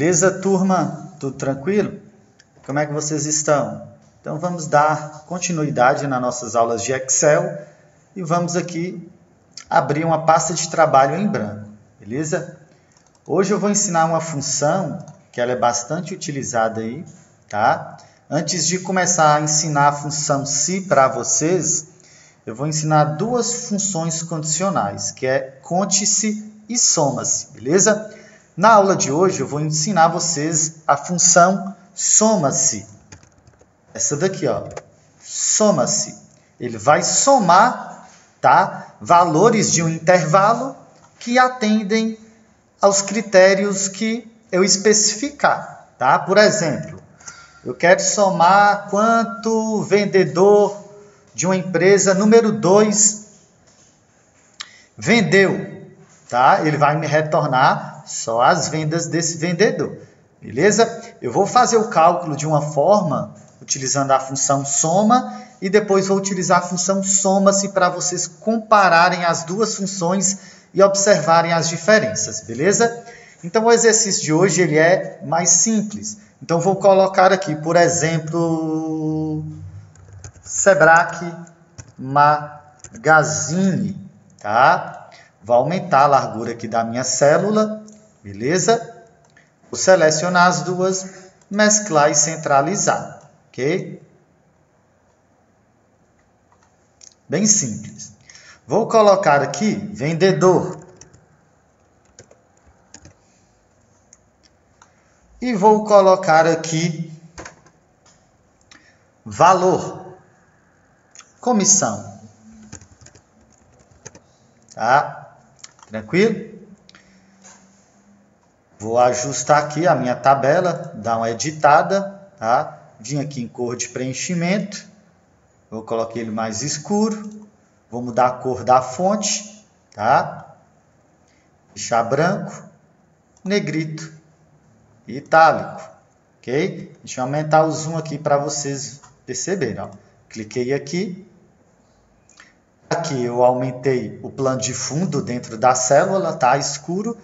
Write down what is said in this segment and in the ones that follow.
Beleza, turma? Tudo tranquilo? Como é que vocês estão? Então vamos dar continuidade nas nossas aulas de Excel e vamos aqui abrir uma pasta de trabalho em branco, beleza? Hoje eu vou ensinar uma função que ela é bastante utilizada aí, tá? Antes de começar a ensinar a função se para vocês, eu vou ensinar duas funções condicionais, que é conte-se e soma-se, beleza? Na aula de hoje eu vou ensinar vocês a função soma-se. Essa daqui, ó, soma-se. Ele vai somar, tá, valores de um intervalo que atendem aos critérios que eu especificar, tá? Por exemplo, eu quero somar quanto o vendedor de uma empresa número 2 vendeu, tá? Ele vai me retornar só as vendas desse vendedor, beleza? Eu vou fazer o cálculo de uma forma utilizando a função soma e depois vou utilizar a função soma-se para vocês compararem as duas funções e observarem as diferenças, beleza? Então o exercício de hoje ele é mais simples. Então vou colocar aqui, por exemplo, Sebrae Magazine, tá? Vou aumentar a largura aqui da minha célula, beleza? Vou selecionar as duas, mesclar e centralizar, ok? Bem simples. Vou colocar aqui vendedor. E vou colocar aqui valor, comissão, tá? Tranquilo? Vou ajustar aqui a minha tabela, dar uma editada, tá? Vim aqui em cor de preenchimento, vou colocar ele mais escuro, vou mudar a cor da fonte, tá? Deixar branco, negrito e itálico, ok? Deixa eu aumentar o zoom aqui para vocês perceberem, ó. Cliquei aqui. Aqui eu aumentei o plano de fundo dentro da célula, tá? Escuro.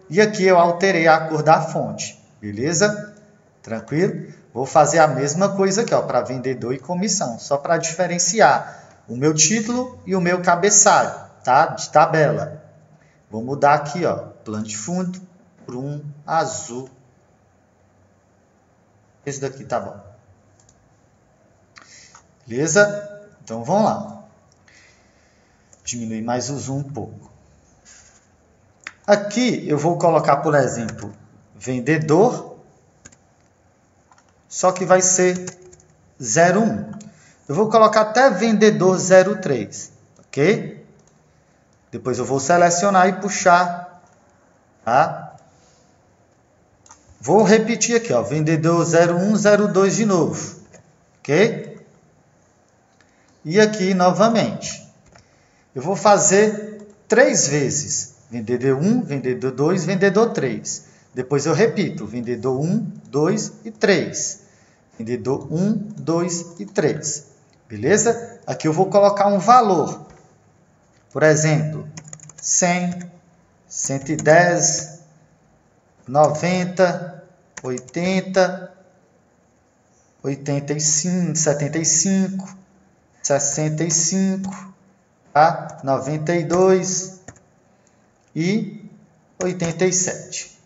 E aqui eu alterei a cor da fonte, beleza? Tranquilo? Vou fazer a mesma coisa aqui, ó, para vendedor e comissão, só para diferenciar o meu título e o meu cabeçalho, tá? De tabela. Vou mudar aqui, ó, plano de fundo por um azul. Esse daqui tá bom. Beleza? Então vamos lá. Diminuir mais o zoom um pouco. Aqui eu vou colocar, por exemplo, vendedor, só que vai ser 01. Eu vou colocar até vendedor 03, ok? Depois eu vou selecionar e puxar, tá? Vou repetir aqui, ó, vendedor 01, 02 de novo, ok? E aqui novamente. Eu vou fazer 3 vezes. Vendedor 1, vendedor 2, vendedor 3. Depois eu repito, vendedor 1, 2 e 3. Vendedor 1, 2 e 3. Beleza? Aqui eu vou colocar um valor. Por exemplo, 100, 110, 90, 80, 85, 75, 65, tá? 92 e 87.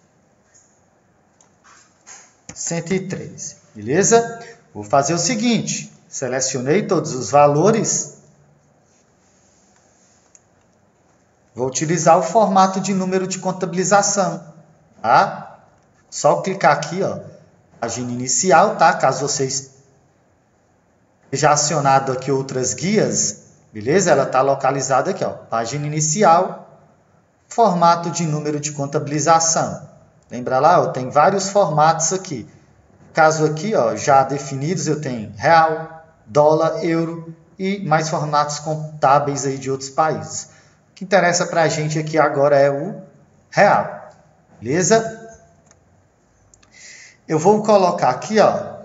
103, beleza? Vou fazer o seguinte, selecionei todos os valores. Vou utilizar o formato de número de contabilização, tá? Só clicar aqui, ó, página inicial, tá? Caso vocês já acionado aqui outras guias, beleza? Ela está localizada aqui, ó, página inicial, formato de número de contabilização. Lembra lá, ó, tem vários formatos aqui. Caso aqui, ó, já definidos, eu tenho real, dólar, euro e mais formatos contábeis aí de outros países. O que interessa para a gente aqui agora é o real, beleza? Eu vou colocar aqui, ó,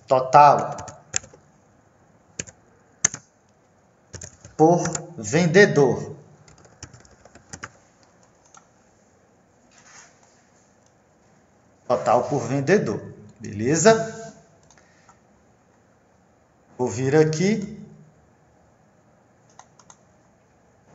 total por vendedor. total por vendedor. Beleza? Vou vir aqui.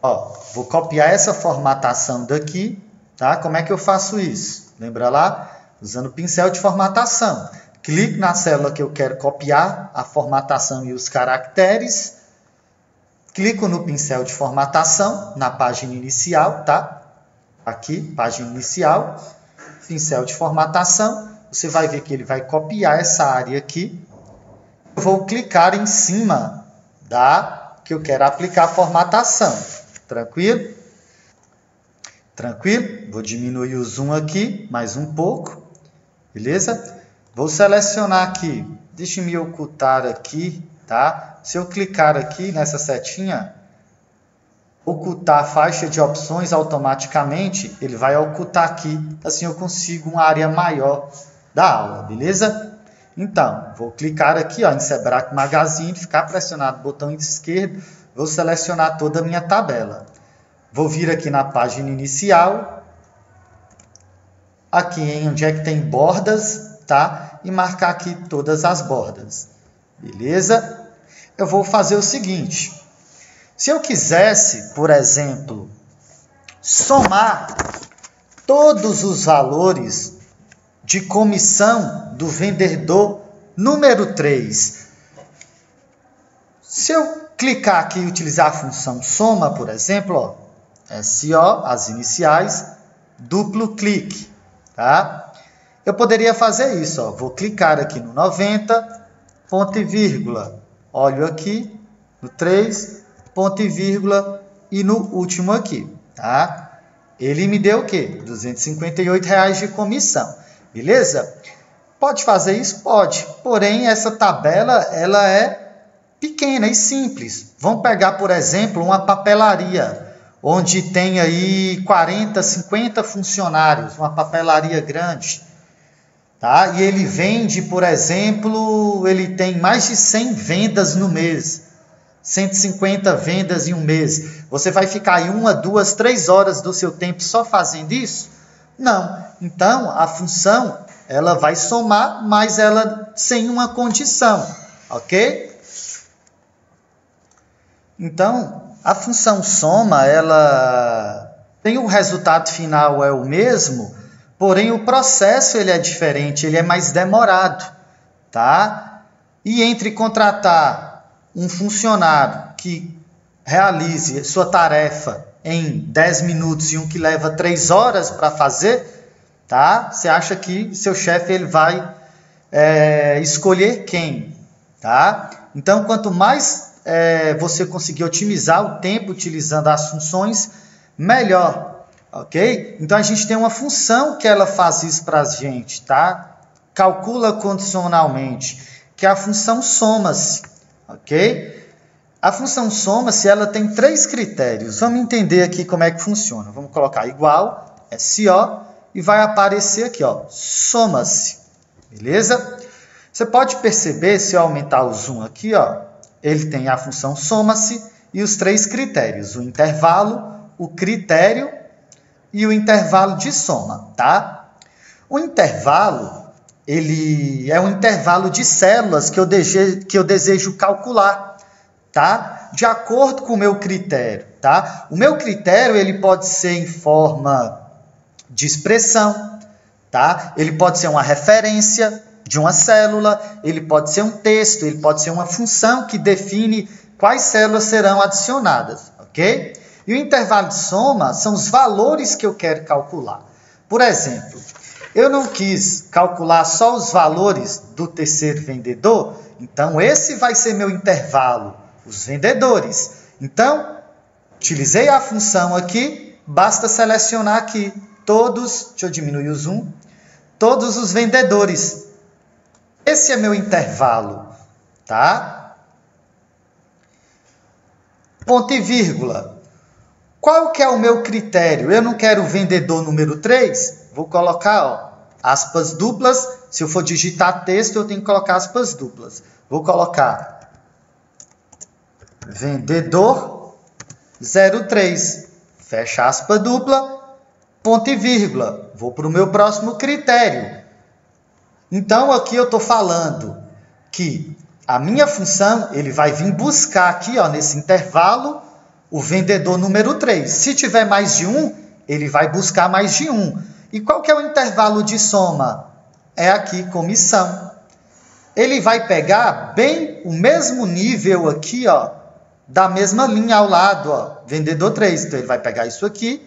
Ó, vou copiar essa formatação daqui, tá? Como é que eu faço isso? Lembra lá? Usando o pincel de formatação. Clico na célula que eu quero copiar a formatação e os caracteres. Clico no pincel de formatação, na página inicial, tá? Aqui, página inicial, pincel de formatação. Você vai ver que ele vai copiar essa área aqui. Eu vou clicar em cima da que eu quero aplicar a formatação. Tranquilo? Tranquilo? Vou diminuir o zoom aqui, mais um pouco. Beleza? Vou selecionar aqui. Deixa eu me ocultar aqui, tá? Se eu clicar aqui nessa setinha, ocultar a faixa de opções automaticamente, ele vai ocultar aqui. Assim eu consigo uma área maior da aula, beleza? Então, vou clicar aqui ó, em Sebrae Magazine, ficar pressionado o botão esquerdo, vou selecionar toda a minha tabela. Vou vir aqui na página inicial, aqui em onde é que tem bordas, tá? E marcar aqui todas as bordas, beleza? Eu vou fazer o seguinte, se eu quisesse, por exemplo, somar todos os valores de comissão do vendedor número 3, se eu clicar aqui e utilizar a função soma, por exemplo, ó, SO, as iniciais, duplo clique, tá? Eu poderia fazer isso, ó, vou clicar aqui no 90, ponto e vírgula, olho aqui no 3, ponto e vírgula e no último aqui, tá? Ele me deu o quê? R$ 258,00 de comissão, beleza? Pode fazer isso? Pode, porém essa tabela ela é pequena e simples. Vamos pegar, por exemplo, uma papelaria, onde tem aí 40, 50 funcionários, uma papelaria grande, tá? E ele vende, por exemplo, ele tem mais de 100 vendas no mês, 150 vendas em um mês. Você vai ficar aí 1, 2, 3 horas do seu tempo só fazendo isso? Não. Então, a função, ela vai somar, mas ela sem uma condição, ok? Então, a função soma, ela tem o resultado final é o mesmo, porém o processo ele é diferente, ele é mais demorado, tá? E entre contratar um funcionário que realize sua tarefa em 10 minutos e um que leva 3 horas para fazer, tá? Você acha que seu chefe ele vai escolher quem, tá? Então, quanto mais você conseguir otimizar o tempo utilizando as funções, melhor, ok? Então, a gente tem uma função que ela faz isso para a gente, tá? Calcula condicionalmente, que é a função soma-se, ok? A função soma-se, ela tem 3 critérios. Vamos entender aqui como é que funciona. Vamos colocar igual, SO, e vai aparecer aqui, ó, soma-se, beleza? Você pode perceber, se eu aumentar o zoom aqui, ó, ele tem a função soma-se e os 3 critérios, o intervalo, o critério e o intervalo de soma, tá? O intervalo, ele é um intervalo de células que eu desejo calcular, tá? De acordo com o meu critério, tá? O meu critério, ele pode ser em forma de expressão, tá? Ele pode ser uma referência de uma célula, ele pode ser um texto, ele pode ser uma função que define quais células serão adicionadas, ok? E o intervalo de soma são os valores que eu quero calcular. Por exemplo, eu não quis calcular só os valores do terceiro vendedor, então esse vai ser meu intervalo, os vendedores. Então, utilizei a função aqui, basta selecionar aqui todos, deixa eu diminuir o zoom, todos os vendedores. Esse é meu intervalo, tá? Ponto e vírgula. Qual que é o meu critério? Eu não quero o vendedor número 3, vou colocar, ó, aspas duplas. Se eu for digitar texto, eu tenho que colocar aspas duplas. Vou colocar vendedor 03, fecha aspa dupla, ponto e vírgula. Vou para o meu próximo critério. Então, aqui eu estou falando que a minha função, ele vai vir buscar aqui, ó, nesse intervalo, o vendedor número 3. Se tiver mais de 1, ele vai buscar mais de 1. E qual que é o intervalo de soma? É aqui, comissão. Ele vai pegar bem o mesmo nível aqui, ó, da mesma linha ao lado, ó, vendedor 3. Então, ele vai pegar isso aqui,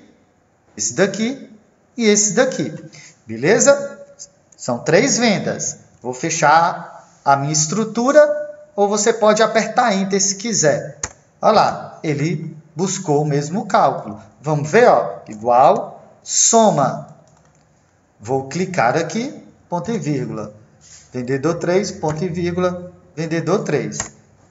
esse daqui e esse daqui. Beleza? São 3 vendas. Vou fechar a minha estrutura, ou você pode apertar Enter se quiser. Olha lá, ele buscou o mesmo cálculo. Vamos ver, ó, igual, soma. Vou clicar aqui, ponto e vírgula. Vendedor 3, ponto e vírgula, vendedor 3.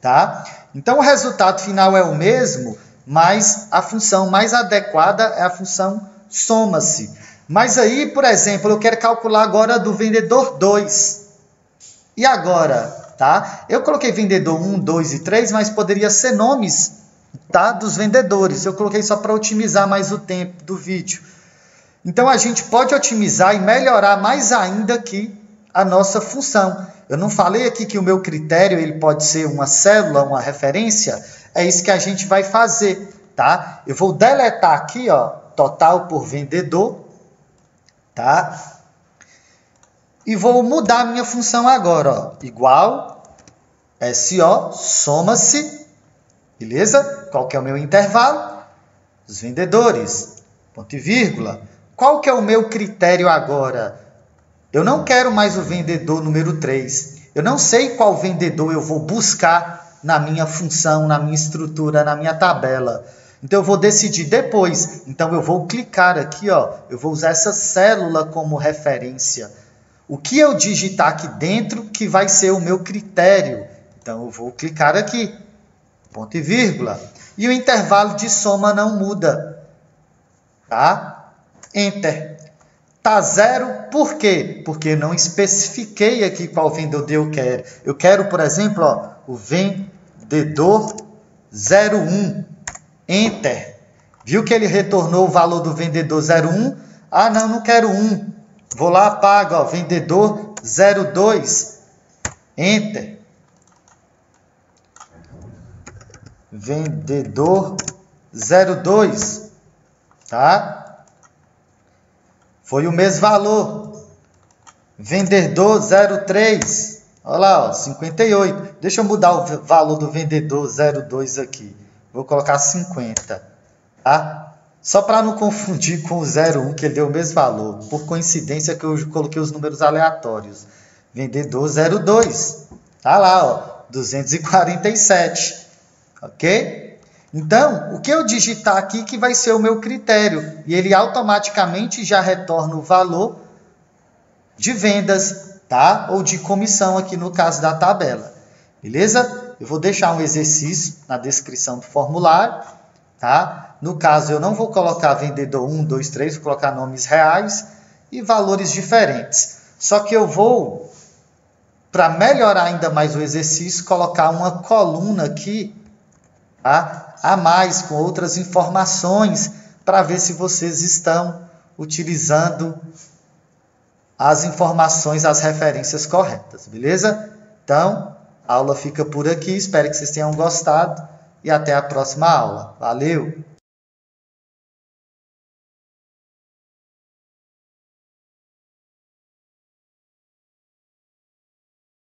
Tá? Então, o resultado final é o mesmo, mas a função mais adequada é a função soma-se. Mas aí, por exemplo, eu quero calcular agora do vendedor 2. E agora, tá? Eu coloquei vendedor 1, 2 e 3, mas poderia ser nomes, tá, dos vendedores. Eu coloquei só para otimizar mais o tempo do vídeo. Então, a gente pode otimizar e melhorar mais ainda aqui a nossa função. Eu não falei aqui que o meu critério ele pode ser uma célula, uma referência. É isso que a gente vai fazer, tá? Eu vou deletar aqui, ó, total por vendedor, tá? E vou mudar a minha função agora, ó. Igual, SO, soma-se, beleza? Qual que é o meu intervalo? Os vendedores, ponto e vírgula. Qual que é o meu critério agora? Eu não quero mais o vendedor número 3. Eu não sei qual vendedor eu vou buscar na minha função, na minha estrutura, na minha tabela. Então, eu vou decidir depois. Então, eu vou clicar aqui, ó. Eu vou usar essa célula como referência. O que eu digitar aqui dentro que vai ser o meu critério. Então, eu vou clicar aqui. Ponto e vírgula. E o intervalo de soma não muda. Tá? Enter. Tá 0, por quê? Porque eu não especifiquei aqui qual vendedor eu quero. Eu quero, por exemplo, ó, o vendedor 01. Enter. Viu que ele retornou o valor do vendedor 01? Ah, não, não quero 1. Vou lá, apago, ó, vendedor 02. Enter. Vendedor 02. Tá? Foi o mesmo valor. Vendedor 03. Olha lá, ó, 58. Deixa eu mudar o valor do vendedor 02 aqui. Vou colocar 50. Tá? Só para não confundir com o 01, que ele deu o mesmo valor. Por coincidência que eu coloquei os números aleatórios. Vendedor 02. Tá lá, ó, 247. Ok? Então, o que eu digitar aqui que vai ser o meu critério. E ele automaticamente já retorna o valor de vendas, tá? Ou de comissão aqui no caso da tabela. Beleza? Eu vou deixar um exercício na descrição do formulário, tá? No caso, eu não vou colocar vendedor 1, 2, 3, vou colocar nomes reais e valores diferentes. Só que eu vou, para melhorar ainda mais o exercício, colocar uma coluna aqui, tá? A mais, com outras informações, para ver se vocês estão utilizando as informações, as referências corretas, beleza? Então, a aula fica por aqui, espero que vocês tenham gostado e até a próxima aula. Valeu!